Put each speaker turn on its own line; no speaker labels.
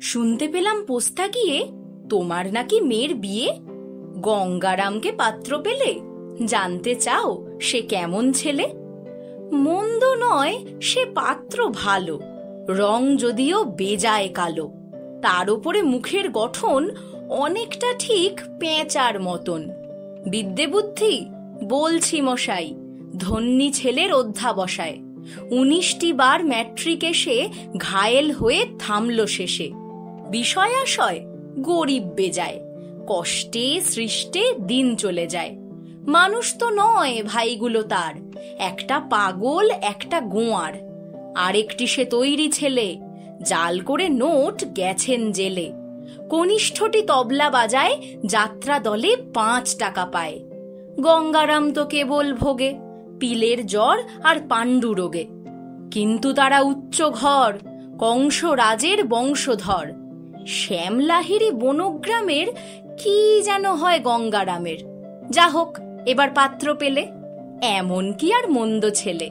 শুনতে পেলাম পোস্তা গিয়ে তোমার নাকি মেয়ের বিয়ে। গঙ্গারামকে পাত্র পেলে? জানতে চাও সে কেমন ছেলে? মন্দ নয় সে পাত্র ভালো, রং যদিও বেজায় কালো। তার উপরে মুখের গঠন অনেকটা ঠিক পেঁচার মতন। বিদ্যে বুদ্ধি বলছি মশাই, ধন্যী ছেলের অধ্যাবসায়। 19টি বার ম্যাট্রিক এসে ঘায়েল হয়ে থামল শেষে। বিষয় আশয় গরিব বেজায়, কষ্টে সৃষ্টে দিন চলে যায়। মানুষ তো নয় ভাইগুলো তার, একটা পাগল একটা গোয়ার। আরেকটি সে তৈরি ছেলে, জাল করে নোট গেছেন জেলে। কনিষ্ঠটি তবলা বাজায়, যাত্রা দলে 5 টাকা পায়। গঙ্গারাম তো কেবল ভোগে পিলের জ্বর আর পাণ্ডু রোগে। কিন্তু তারা উচ্চ ঘর, কংস রাজের বংশধর। শ্যামলাহিরি বনগ্রামের কি যেন হয় গঙ্গারামের। যা হোক, এবার পাত্র পেলে, এমন কি আর মন্দ ছেলে।